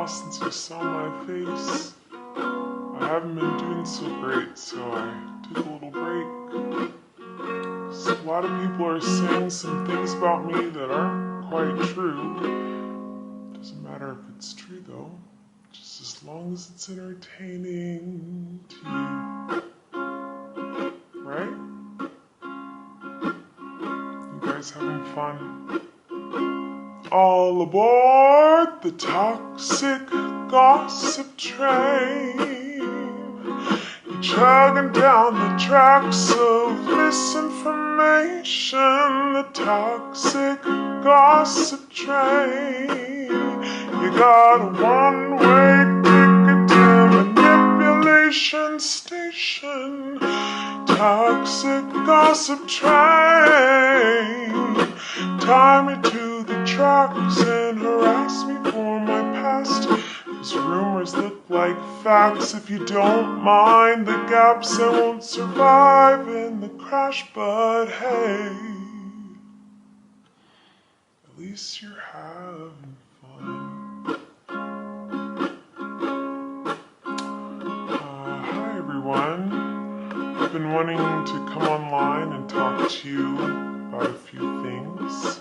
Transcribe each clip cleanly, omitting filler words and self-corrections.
while since you saw my face. I haven't been doing so great, so I took a little break. So a lot of people are saying some things about me that aren't quite true. Doesn't matter if it's true though, just as long as it's entertaining to you. Right? You guys having fun? All aboard the toxic gossip train. You're chugging down the tracks of misinformation. The toxic gossip train. You got a one-way ticket to manipulation station. Toxic gossip train. Tie me to the tracks and harass me for my past. These rumors look like facts. If you don't mind the gaps, I won't survive in the crash. But hey, at least you're having fun. Hi everyone. I've been wanting to come online and talk to you about a few things.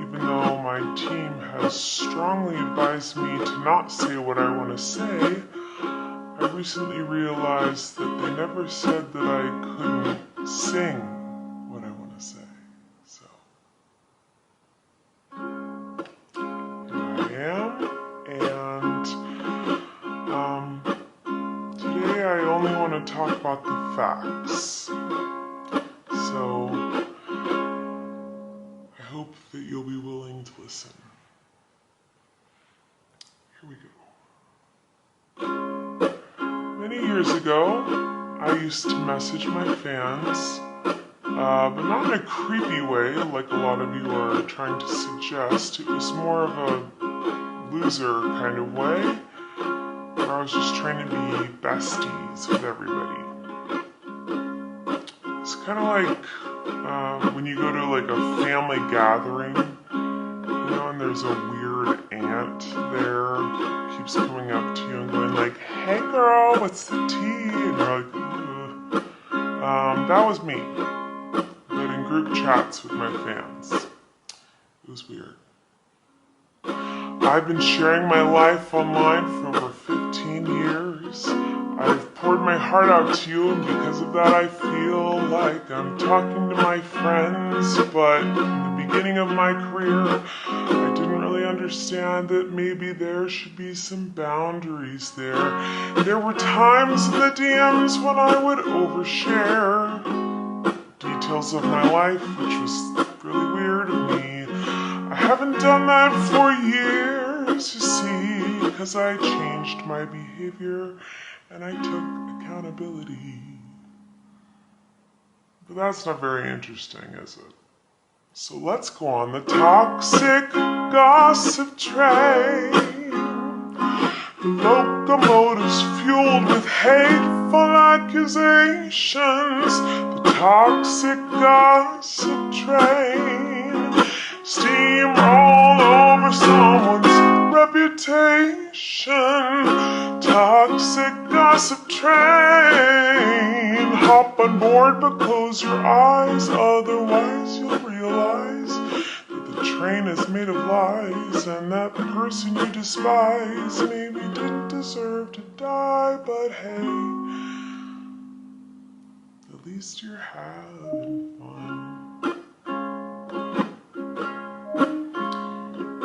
Even though my team has strongly advised me to not say what I want to say, I recently realized that they never said that I couldn't sing what I want to say. So, here I am, and today I only want to talk about the facts. So, I hope that you'll be willing to listen. Here we go. Many years ago, I used to message my fans, but not in a creepy way like a lot of you are trying to suggest. It was more of a loser kind of way, where I was just trying to be besties with everybody. It's kind of like when you go to like a family gathering, you know, and there's a weird aunt there who keeps coming up to you and going like, "Hey girl, what's the tea?" And you're like, "Ugh." That was me, but in group chats with my fans. It was weird. I've been sharing my life online for over 15 years. I've poured my heart out to you, and because of that I feel like I'm talking to my friends, but in the beginning of my career, I didn't really understand that maybe there should be some boundaries there. There were times in the DMs when I would overshare details of my life, which was really weird of me. I haven't done that for years, you see, because I changed my behavior and I took accountability. But that's not very interesting, is it? So let's go on the toxic gossip train. The locomotive's fueled with hateful accusations. The toxic gossip train. Steamroll over someone's reputation. Toxic gossip train. Hop on board but close your eyes, otherwise you'll realize that the train is made of lies, and that person you despise maybe didn't deserve to die, but hey, at least you're having fun.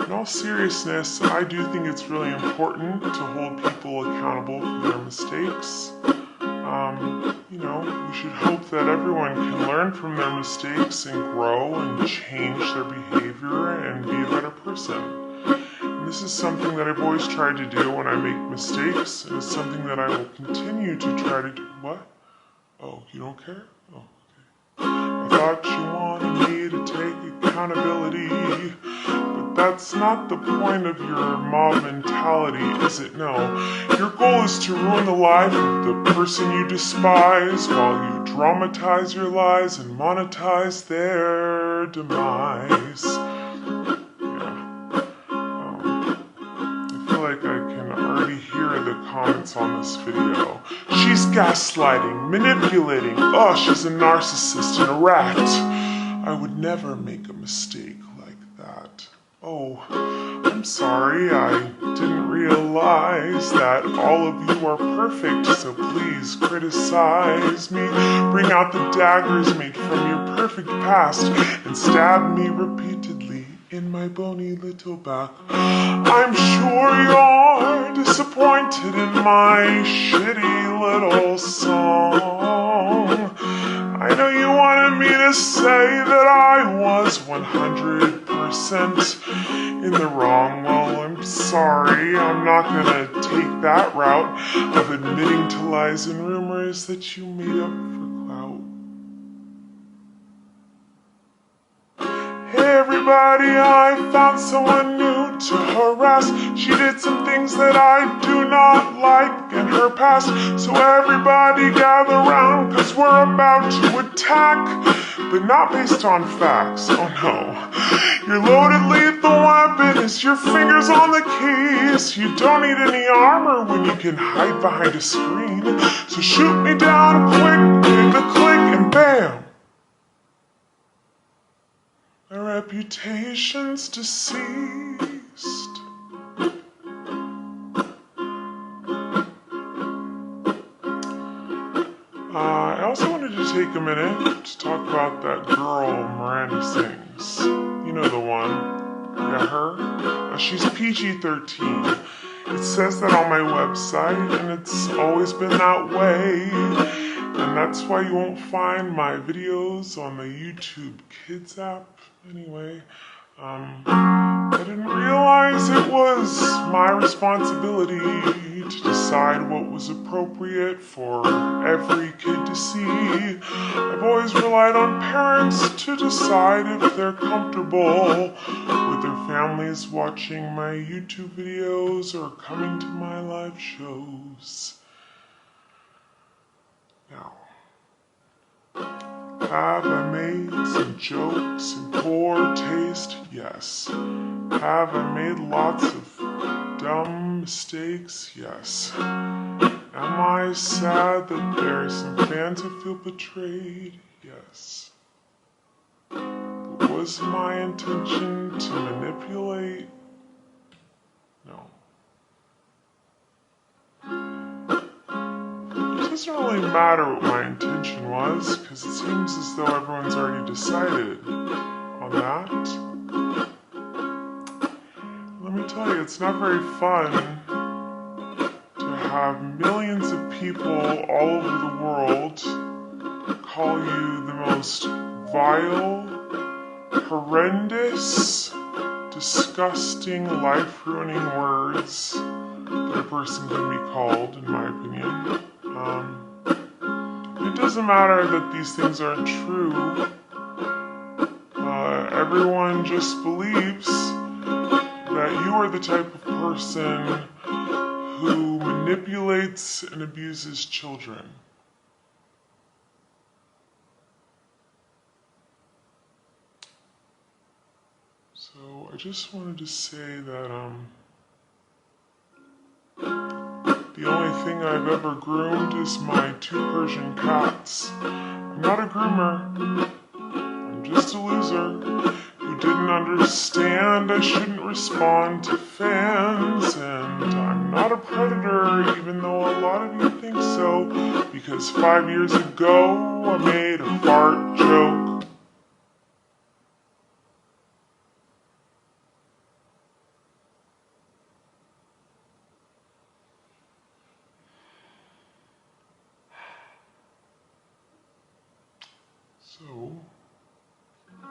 In all seriousness, I do think it's really important to hold people accountable for their mistakes. You know, we should hope that everyone can learn from their mistakes and grow and change their behavior and be a better person. And this is something that I've always tried to do when I make mistakes, and it's something that I will continue to try to do. What? Oh, you don't care? Oh, okay. I thought you wanted me to take accountability, but that's not the point of your mob mentality, is it? No. Your goal is to ruin the life of the person you despise while you dramatize your lies and monetize their demise. Yeah. comments on this video. She's gaslighting, manipulating. Oh, she's a narcissist and a rat. I would never make a mistake like that. Oh, I'm sorry, I didn't realize that all of you are perfect, so please criticize me. Bring out the daggers made from your perfect past and stab me repeatedly in my bony little back. I'm sure you're disappointed in my shitty little song. I know you wanted me to say that I was 100% in the wrong. Well, I'm sorry, I'm not gonna take that route of admitting to lies and rumors that you made up for clout. Hey everybody, I found someone new to harass. She did some things that I do not like in her past. So everybody gather round, cause we're about to attack. But not based on facts, oh no. Your loaded lethal weapon is your fingers on the keys. You don't need any armor when you can hide behind a screen. So shoot me down quick, hit the click and bam. My reputation's deceased. I also wanted to take a minute to talk about that girl Miranda sings. You know the one. Yeah, her. She's PG-13. It says that on my website, and it's always been that way. And that's why you won't find my videos on the YouTube Kids app. Anyway, I didn't realize it was my responsibility to decide what was appropriate for every kid to see. I've always relied on parents to decide if they're comfortable with their families watching my YouTube videos or coming to my live shows. Now, have I made some jokes in poor taste? Yes. Have I made lots of dumb mistakes? Yes. Am I sad that there are some fans who feel betrayed? Yes. But was my intention to manipulate? No. It doesn't really matter what my intention was, because it seems as though everyone's already decided on that. Let me tell you, it's not very fun to have millions of people all over the world call you the most vile, horrendous, disgusting, life-ruining words that a person can be called, in my opinion. It doesn't matter that these things aren't true. Everyone just believes that you are the type of person who manipulates and abuses children. So I just wanted to say that the only thing I've ever groomed is my 2 Persian cats. I'm not a groomer. I'm just a loser who didn't understand I shouldn't respond to fans. And I'm not a predator, even though a lot of you think so, because 5 years ago I made a fart joke. So,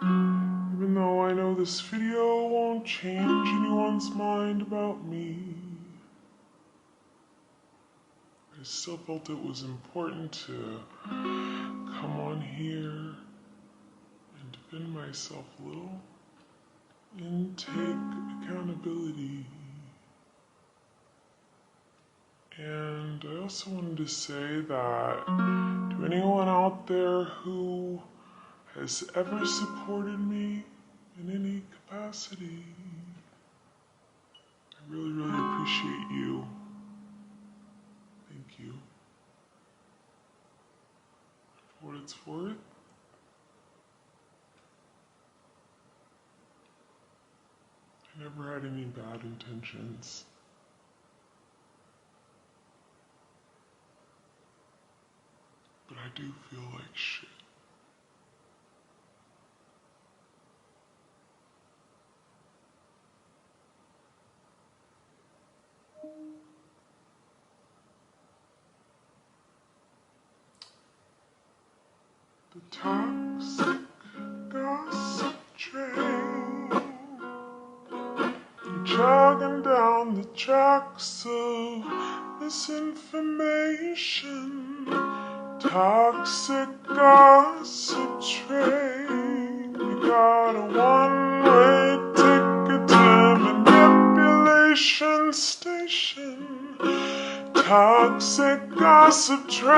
even though I know this video won't change anyone's mind about me, I still felt it was important to come on here and defend myself a little and take accountability. And I also wanted to say that to anyone out there who has ever supported me in any capacity, I really, really appreciate you. what it's worth. I never had any bad intentions. But I do feel like shit. The toxic gossip train, jogging down the tracks of misinformation. Toxic gossip train, you got a one-way ticket to manipulation station. Toxic gossip train,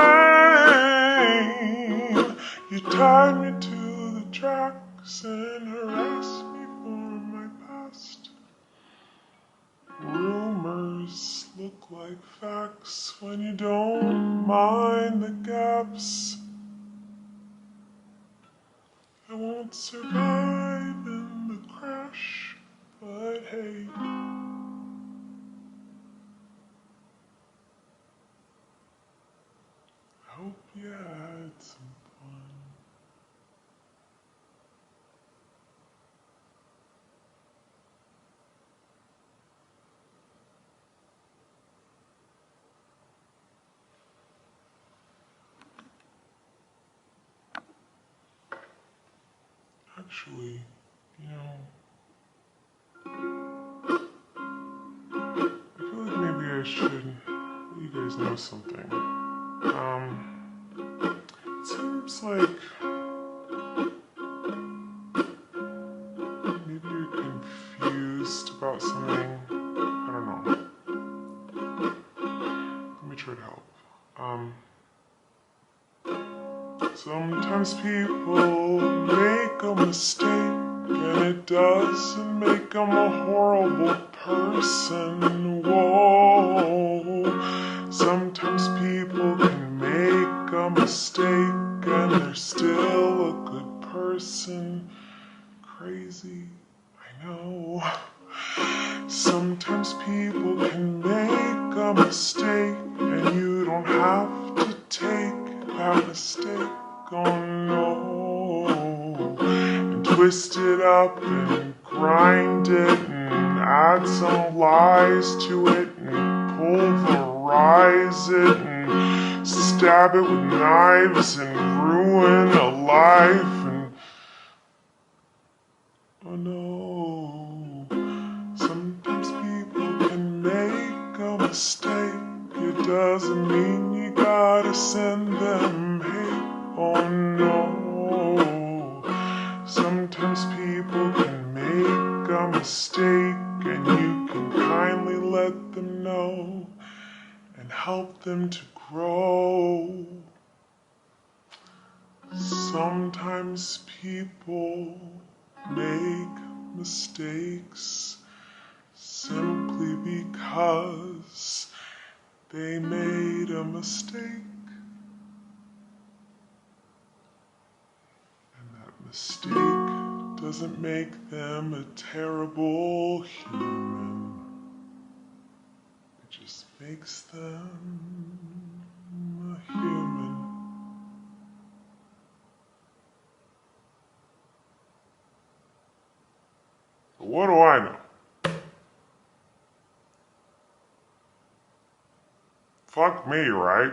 you tied me to the tracks and harassed me for my past. Rumors look like facts when you don't mind the gaps. I won't survive in the crash, but hey. I hope you had some fun. Actually, you know, I feel like maybe I should let you guys know something. It seems like maybe you're confused about something. I don't know. Let me try to help. Sometimes people make a mistake and it doesn't make them a horrible person. Whoa. Sometimes people can make a mistake and they're still a good person. Crazy, I know. Sometimes people can make a mistake and you don't have to take that mistake, oh no, and twist it up and grind it and add some lies to it and pulverize it and stab it with knives and ruin a life and oh no. Sometimes people can make a mistake. It doesn't mean you gotta send them hate. Oh no. Sometimes people can make a mistake and you can kindly let them know and help them to grow. Sometimes people make mistakes simply because they made a mistake. And that mistake doesn't make them a terrible human. It just makes them a human. But what do I know? Fuck me, right?